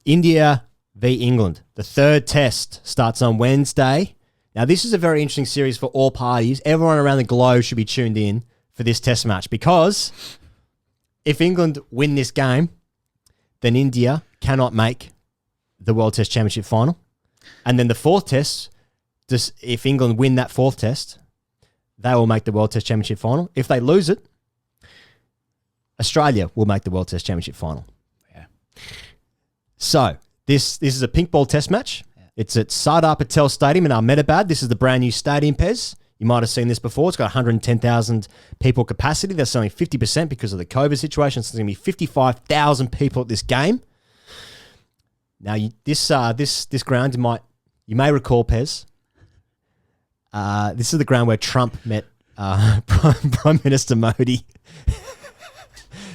India v England. The third test starts on Wednesday. Now, this is a very interesting series for all parties. Everyone around the globe should be tuned in for this test match because if England win this game, then India cannot make the World Test Championship final. And then the fourth test, just if England win that fourth test, they will make the World Test Championship final. If they lose it, Australia will make the World Test Championship final. Yeah. So this is a pink ball test match. Yeah. It's at Sardar Patel Stadium in Ahmedabad. This is the brand new stadium, Pez. You might have seen this before. It's got 110,000 people capacity. That's only 50% because of the COVID situation. So it's going to be 55,000 people at this game. Now, this ground, you may recall, Pez, this is the ground where Trump met Prime Minister Modi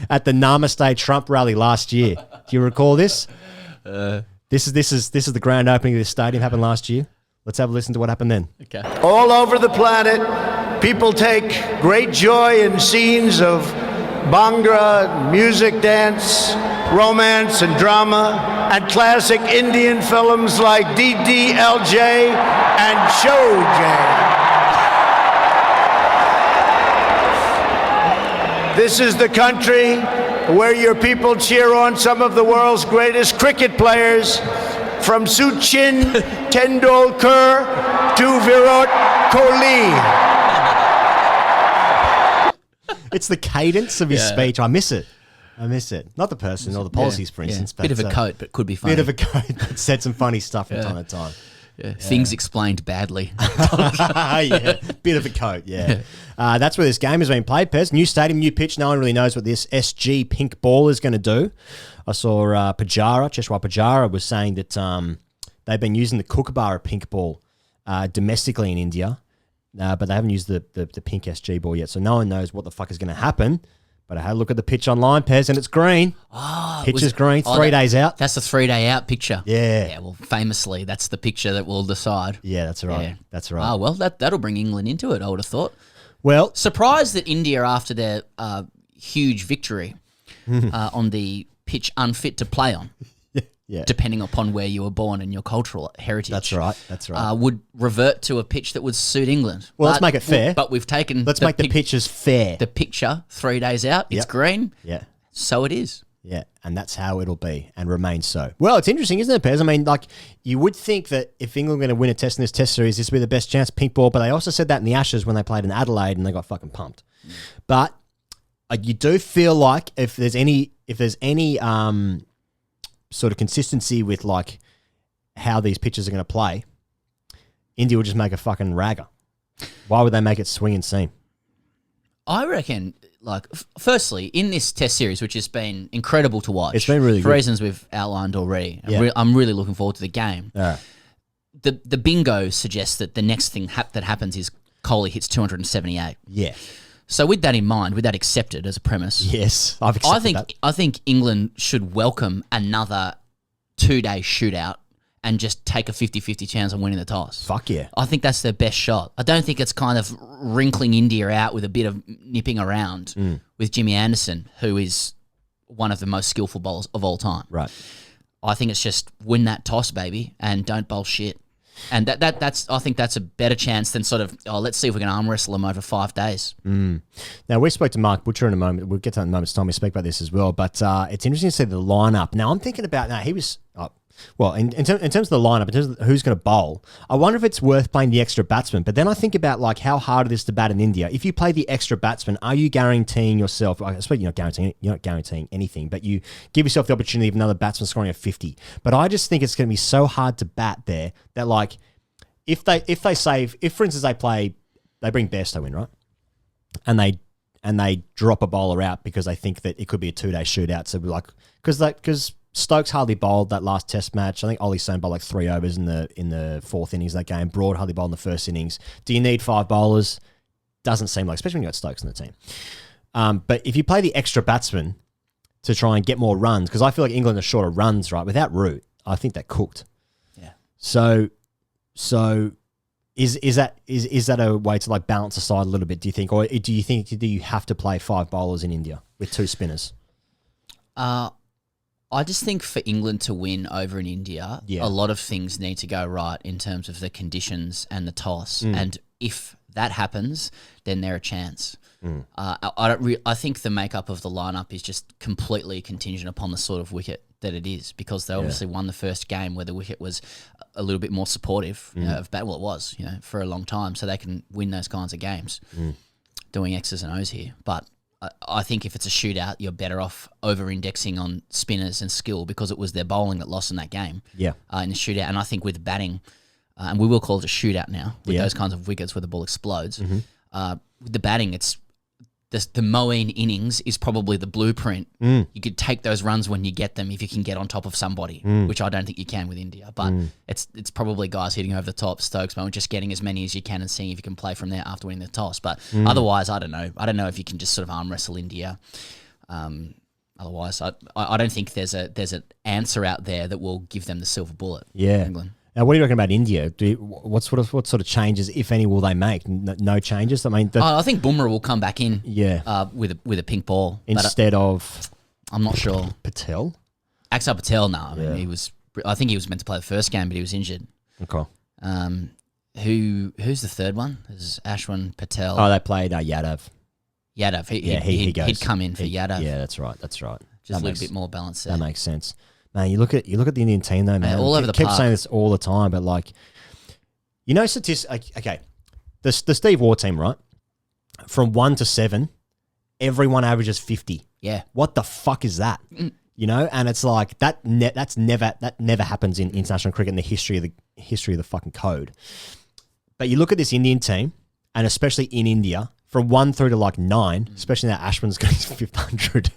at the Namaste Trump rally last year. Do you recall this? This is the grand opening of this stadium. Happened last year. Let's have a listen to what happened then. Okay. All over the planet, people take great joy in scenes of Bhangra, music, dance, romance, and drama, and classic Indian films like DDLJ and Showjay. This is the country where your people cheer on some of the world's greatest cricket players, from Sachin Tendulkar to Virat Kohli. It's the cadence of his speech. I miss it. Not the person or the policies, for instance. Bit of a coat, but could be funny. Bit of a coat, but said some funny stuff from time to time. Yeah. Things explained badly. Yeah, bit of a coat, that's where this game is being played, Pez. New stadium, new pitch. No one really knows what this SG pink ball is going to do. I saw Cheshwar Pujara was saying that they've been using the Kookaburra pink ball domestically in India, but they haven't used the pink SG ball yet, so no one knows what the fuck is going to happen. But I had a look at the pitch online, Pez, and it's green. Pitch is green, 3 days out. That's the 3 day out picture. Yeah. Yeah, well, famously, that's the picture that will decide. Yeah, that's right. Yeah. That's right. Well, that'll bring England into it, I would have thought. Well, surprised that India, after their huge victory on the pitch unfit to play on, depending upon where you were born and your cultural heritage. That's right. Would revert to a pitch that would suit England. Well, let's make it fair. But we've taken... Let's make the pitches fair. The picture, 3 days out, it's green. Yeah. So it is. Yeah, and that's how it'll be and remain so. Well, it's interesting, isn't it, Pez? I mean, like, you would think that if England were going to win a test in this test series, this would be the best chance, pink ball, but they also said that in the Ashes when they played in Adelaide and they got fucking pumped. But you do feel like if there's any sort of consistency with like how these pitches are going to play, India will just make a fucking ragger. Why would they make it swing and seam? I reckon, like, firstly, in this test series, which has been incredible to watch. It's been really for good. reasons we've outlined already. I'm really looking forward to the game. Yeah. The bingo suggests that the next thing that happens is Kohli hits 278. Yeah. So with that in mind, with that accepted as a premise, yes, I've accepted that. I think England should welcome another 2-day shootout and just take a 50-50 chance on winning the toss. Fuck yeah. I think that's their best shot. I don't think it's kind of wrinkling India out with a bit of nipping around with Jimmy Anderson, who is one of the most skillful bowlers of all time. Right. I think it's just win that toss, baby, and don't bowl shit. And that's I think that's a better chance than sort of, let's see if we can arm wrestle them over 5 days. Now, we spoke to Mark Butcher in a moment. We'll get to that in a moment's time. We speak about this as well. But it's interesting to see the lineup. Now, I'm thinking about, he was... in terms of the lineup, in terms of who's going to bowl, I wonder if it's worth playing the extra batsman. But then I think about like how hard it is to bat in India. If you play the extra batsman, are you guaranteeing yourself? I suppose you're not guaranteeing anything, but you give yourself the opportunity of another batsman scoring a 50. But I just think it's going to be so hard to bat there that like if for instance they bring Bairstow in, right, and they drop a bowler out because they think that it could be a 2-day shootout. So like because Stokes hardly bowled that last test match. I think Ollie Stone bowled like 3 overs in the fourth innings of that game. Broad hardly bowled in the first innings. Do you need 5 bowlers? Doesn't seem like, especially when you got Stokes in the team. But if you play the extra batsman to try and get more runs, because I feel like England are short of runs, right? Without Root, I think they're cooked. Yeah. So is that a way to like balance the side a little bit? Do you think, or do you have to play 5 bowlers in India with 2 spinners? I just think for England to win over in India, a lot of things need to go right in terms of the conditions and the toss. And if that happens, then they're a chance. I think the makeup of the lineup is just completely contingent upon the sort of wicket that it is, because they obviously won the first game where the wicket was a little bit more supportive of bat. Well, it was, for a long time, so they can win those kinds of games. Doing X's and O's here, but I think if it's a shootout, you're better off over-indexing on spinners and skill, because it was their bowling that lost in that game. In the shootout, and I think with batting, and we will call it a shootout now with those kinds of wickets where the ball explodes. With the batting, it's the Moeen innings is probably the blueprint. You could take those runs when you get them if you can get on top of somebody, which I don't think you can with India. But it's probably guys hitting over the top, Stokes, but just getting as many as you can and seeing if you can play from there after winning the toss. But otherwise, I don't know. I don't know if you can just sort of arm wrestle India. Otherwise, I don't think there's an answer out there that will give them the silver bullet. England. Now, what do you reckon about India? What sort of changes, if any, will they make? No changes. I mean, I think Bumrah will come back in. With a pink ball instead of. I'm not sure. Patel. Axar Patel. No, I mean, I think he was meant to play the first game, but he was injured. Okay. Who's the third one? There's Ashwin Patel. Oh, they played Yadav. Yadav. He goes. He'd come in for Yadav. Yeah, that's right. Just a little bit more balance there. That makes sense. Man, you look at the Indian team though, man. All over the park. Keep saying this all the time, but statistics. Okay, the Steve Waugh team, right? From 1 to 7, everyone averages 50. Yeah. What the fuck is that? And it's like that never happens in international cricket in the history of the fucking code. But you look at this Indian team, and especially in India, from 1 through to 9, especially now Ashwin's got his 500.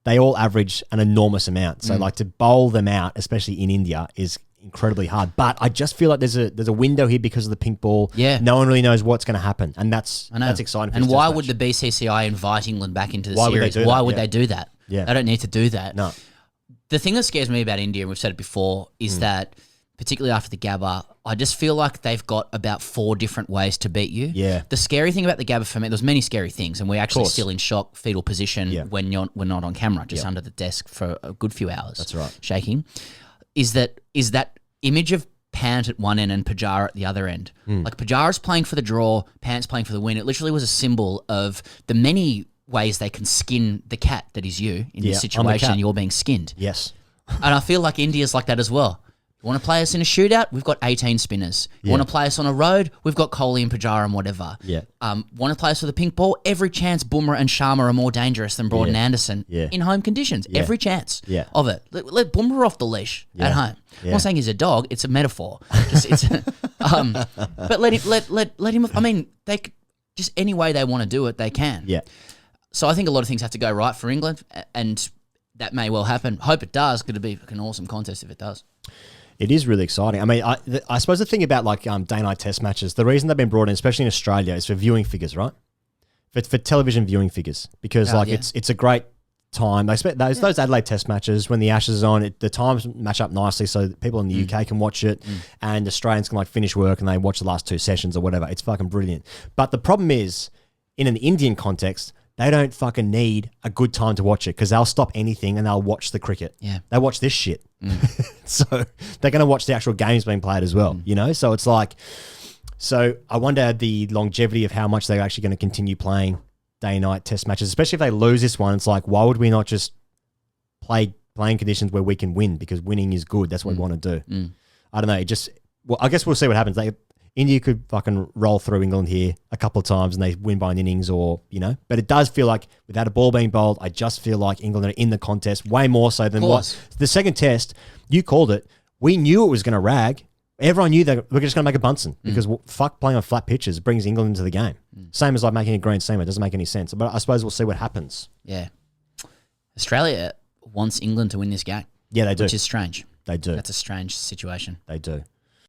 They all average an enormous amount. So to bowl them out, especially in India, is incredibly hard. But I just feel like there's a window here because of the pink ball. Yeah. No one really knows what's going to happen. And that's exciting. And why would the BCCI invite England back into the series? Why would they do that? Yeah. They don't need to do that. No. The thing that scares me about India, and we've said it before, is that particularly after the Gabba, I just feel like they've got about 4 different ways to beat you. Yeah. The scary thing about the Gabba for me, there's many scary things, and we're actually still in shock, fetal position when we're not on camera, just under the desk for a good few hours. That's right. Shaking. Is that image of Pant at one end and Pujara at the other end. Like Pujara's playing for the draw, Pant's playing for the win. It literally was a symbol of the many ways they can skin the cat that is you in this situation, and you're being skinned. Yes. And I feel like India's like that as well. You want to play us in a shootout? We've got 18 spinners. You want to play us on a road? We've got Kohli and Pujara and whatever. Want to play us with a pink ball? Every chance Bumrah and Sharma are more dangerous than Broad and Anderson in home conditions. Every chance of it. Let Bumrah off the leash at home. I'm not saying he's a dog. It's a metaphor. But let him. I mean, they just any way they want to do it, they can. Yeah. So I think a lot of things have to go right for England, and that may well happen. Hope it does. Going to be an awesome contest if it does. It is really exciting. I mean, I suppose the thing about day-night test matches, the reason they've been brought in, especially in Australia, is for viewing figures, right? For television viewing figures, because it's a great time. They expect those Adelaide test matches when the Ashes is on. The times match up nicely, so that people in the UK can watch it, and Australians can finish work and they watch the last 2 sessions or whatever. It's fucking brilliant. But the problem is, in an Indian context, they don't fucking need a good time to watch it because they'll stop anything and they'll watch the cricket. Yeah. They watch this shit. So they're going to watch the actual games being played as well, So it's so I wonder the longevity of how much they're actually going to continue playing day-night test matches, especially if they lose this one. It's why would we not just play playing conditions where we can win, because winning is good. That's what we want to do. I don't know. I guess we'll see what happens. India could fucking roll through England here a couple of times and they win by an innings but it does feel like without a ball being bowled, I just feel like England are in the contest way more so than what the second test, you called it. We knew it was going to rag. Everyone knew that we're just going to make a Bunsen because fuck playing on flat pitches brings England into the game. Same as making a green seamer. It doesn't make any sense. But I suppose we'll see what happens. Yeah. Australia wants England to win this game. Yeah, they do. Which is strange. They do. That's a strange situation. They do.